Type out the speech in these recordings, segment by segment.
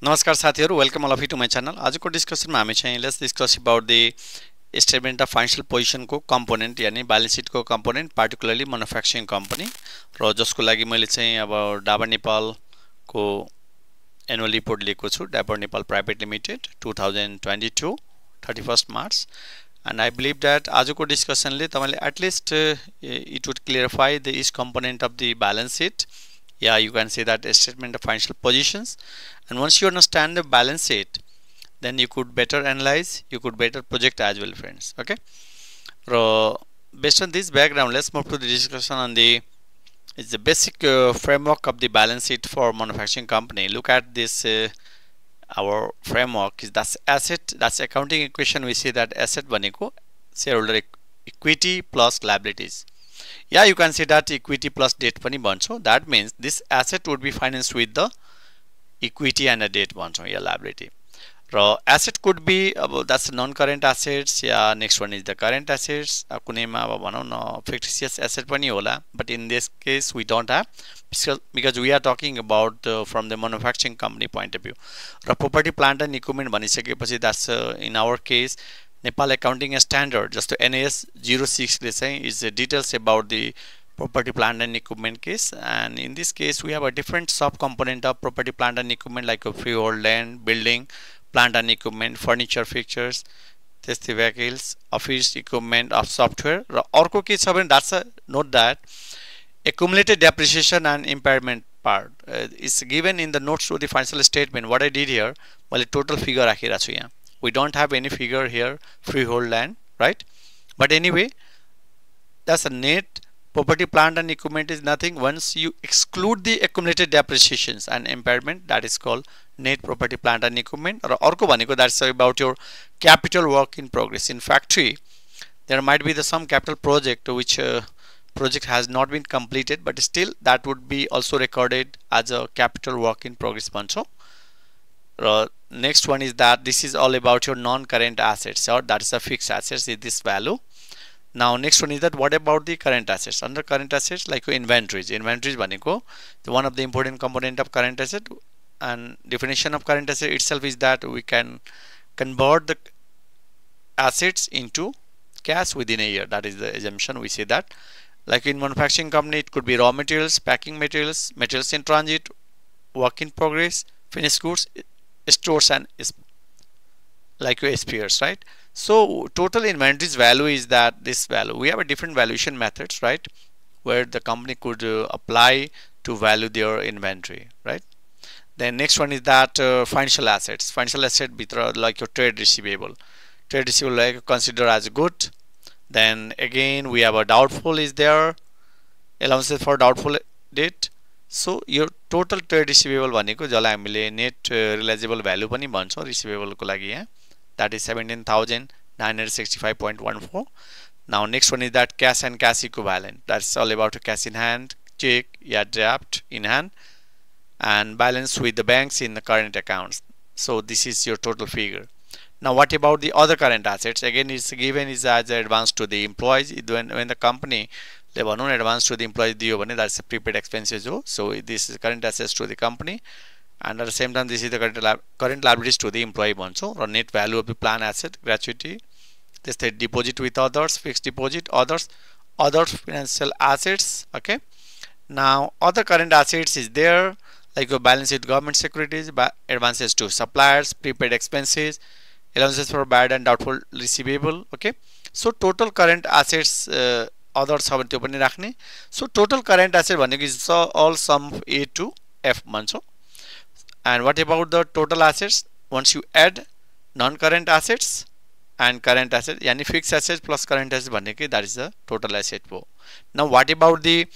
नमस्कार साथीहरु, welcome all of you to my channel. आजको डिस्कसनमा हामी चाहिँ let's discuss about the statement of financial position को कम्पोनेन्ट यानी ब्यालेन्स सिट को कम्पोनेन्ट, पार्टिकुलरली म्यानुफ्याक्चरिङ कम्पनी र जसको लागि मैले चाहिँ अब डाबर नेपाल को एनुअल रिपोर्ट लिएको छु, Dabur Nepal private limited 2022 31 March. And I believe that आजको डिस्कसनले तपाईले at least it would clarify the each component of the balance sheet. Yeah, you can say that a statement of financial positions, and once you understand the balance sheet, then you could better analyze, you could better project as well, friends. Okay, so based on this background, let's move to the discussion on the it's the basic framework of the balance sheet for manufacturing company. Look at this our framework is that's asset, that's accounting equation. We see that asset भनेको shareholder equity plus liabilities. Yeah, you can say that equity plus debt पनि भन्छौं. That means this asset would be financed with the equity and a debt भन्छौं या liability. Raw asset could be that's non current assets या next one is the current assets. कुनैमा अब भनौं न fictitious asset पनि होला, but in this case we don't have because we are talking about from the manufacturing company point of view. Raw property plant and equipment भनिसकेपछि that's in our case Nepal Accounting Standard just NAS 06 ले चाहिँ is details about the property plant and equipment case, and in this case we have a different sub component of property plant and equipment like a freehold land, building, plant and equipment, furniture, fixtures, त्यस्तै vehicles, office equipment of software. र अर्को के छ भने that's a note that accumulated depreciation and impairment part is given in the notes to the financial statement. What I did here, मैले total figure राखिरहेको छु यहाँ. We don't have any figure here, freehold land, right? But anyway, that's a net property plant and equipment is nothing. Once you exclude the accumulated depreciations and impairment, that is called net property plant and equipment. Or अर्को भनेको that's about your capital work in progress. In factory, there might be some capital project which project has not been completed, but still that would be also recorded as a capital work in progress भन्छौं. Next one is that this is all about your non-current assets, or that is a fixed assets is this value. Now next one is that what about the current assets? Under current assets like inventories भनेको one of the important component of current asset, and definition of current asset itself is that we can convert the assets into cash within a year. That is the assumption. We say that like in manufacturing company it could be raw materials, packing materials, materials in transit, work in progress, finished goods, stores, and like your SPRs, right? So total inventories value is that this value. We have a different valuation methods, right, where the company could apply to value their inventory, right? Then next one is that financial assets. Financial asset like your trade receivable like consider as good. Then again we have a doubtful is there, allowances for doubtful debt. So your total trade receivable भनेको जसलाई हामीले net realizable value पनि भन्छौं receivable को लागि यहाँ, that is 17,965.14. Now next one is that cash and cash equivalent. That's all about cash in hand, check, yeah, draft in hand, and balance with the banks in the current accounts. So this is your total figure. Now what about the other current assets? Again it's given is as advance to the employees. When the company ले भनौं advance to the employees दियो भने that's a prepaid expenses हो. So this is current assets to the company, and at the same time this is the current liabilities to the employee भन्छौं. Raw net value of the plan asset, gratuity, त्यस्तै deposit with others, fixed deposit, others financial assets. Okay, now other current assets is there like your balance sheet, government securities, advances to suppliers, prepaid expenses, allowances for bad and doubtful receivable. Okay, so total current assets others छ भने त्यो पनि राख्ने. So total current asset भनेको is all sum of A to F भन्छौं. And what about the total assets? Once you add non-current assets and current assets, यानी fixed assets plus current assets भनेको that is the total asset हो. Now what about the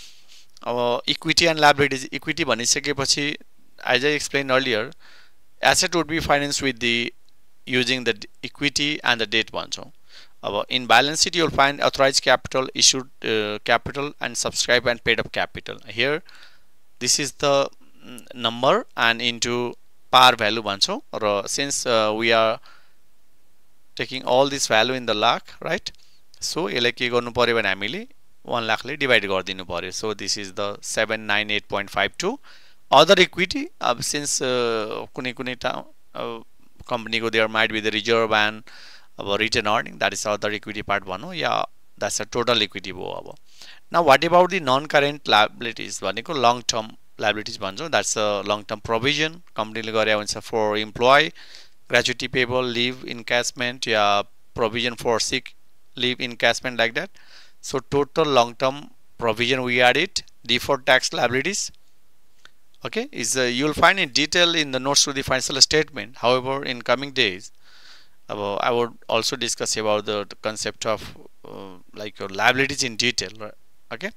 equity and liabilities? Equity भनिसकेपछि as I explained earlier, asset would be financed with the using the equity and the debt भन्छौं. In balance sheet you will find authorized capital, issued capital, and subscribed and paid up capital. Here this is the number and into par value भन्छौं. Raw since we are taking all this value in the lakh, right? So यसलाई के गर्नु पर्यो भने हामीले 1 लाखले divide गरिदिनु पर्यो. So this is the 798.52 other equity अब since कुनै कुनै कम्पनीको there might be the reserve and अब return earning that is other equity part भनौँ या द्याट्स अ टोटल इक्विटी भयो अब now what about the non current liabilities भनेको लङ टर्म लायबिलिटिज भन्छौँ that's a long term provision कम्पनीले गरे हुन्छ for employee gratuity payable leave encashment या provision for sick leave encashment like that so total long term provision we added deferred tax liabilities okay is you will find in detail in the notes to the financial statement. However, in coming days I would also discuss about the concept of like your liabilities in detail, right? Okay,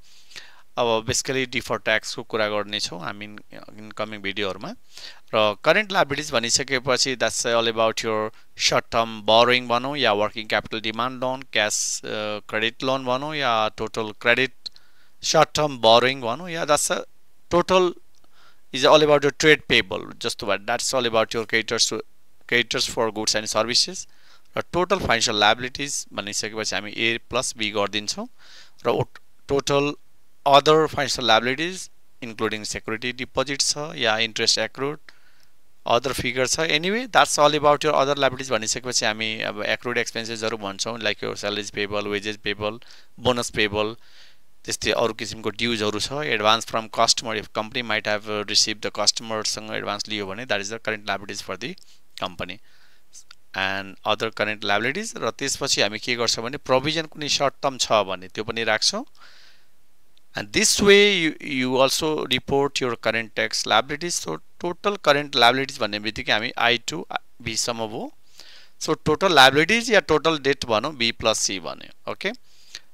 basically deferred tax को कुरा गर्ने छौं I mean in coming video हरुमा raw current liabilities भनिसकेपछि that's all about your short term borrowing भनौं या working capital demand loan, cash credit loan भनौं या total credit short term borrowing भनौं या that's a total is all about your trade payable just about that's all about your creditors for goods and services raw total financial liabilities भनिसकेपछि हामी A plus B गर्दिन्छौं raw total other financial liabilities including security deposits छ या interest accrued other figures छ anyway that's all about your other liabilities भनिसकेपछि हामी अब accrued expenses हरु भन्छौं like your salaries payable, wages payable, bonus payable त्यस्तै अरु किसिमको ड्यूज हरु छ advance from customer if company might have receive the customer सँग एडभान्स लियो भने that is the current liabilities for the company and other current liabilities र त्यसपछि हामी के गर्छौं भने प्रोभिजन कुनै सर्ट टर्म छ भने त्यो पनि राख्छौं and this way you also report your current tax liabilities. So total current liabilities भन्ने बित्तिकै हामी I to B सम्म भो सो टोटल लायबिलिटीज या टोटल डेट भनौं B plus C भन्यो okay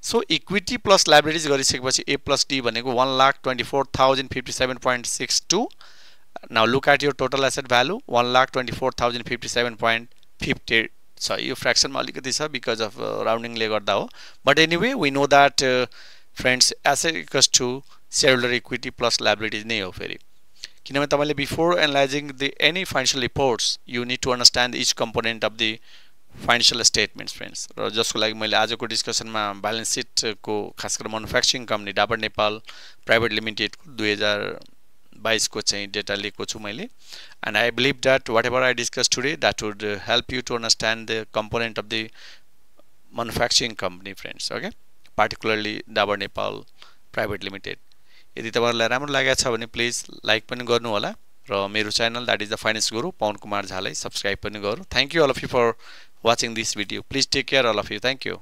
So equity plus liabilities गरिसकेपछि A plus D भनेको 1,24,057.62. Now look at your total asset value 1,24,057.50. So yo fraction मा अलिकति छ because of rounding ले गर्दा हो but anyway we know that friends asset equals to shareholder equity plus liabilities नै हो फेरि किनभने तपाईले before analyzing the any financial reports you need to understand each component of the financial statements friends र जसको लागि मैले आजको डिस्कसनमा ब्यालेन्स सिट को खास गरी manufacturing company Dabur Nepal private limited को 2022 को चाहिँ डेटा लिएको छु मैले and I believe that whatever I discussed today that would help you to understand the component of the manufacturing company friends okay particularly Dabur Nepal private limited यदि तपाईहरुलाई राम्रो लागेको छ भने प्लिज लाइक पनि गर्नु होला र मेरो channel that is the finance Guru Pawan Kumar झालाई subscribe पनि गर्नु thank you all of you for watching this video. Please take care all of you. Thank you.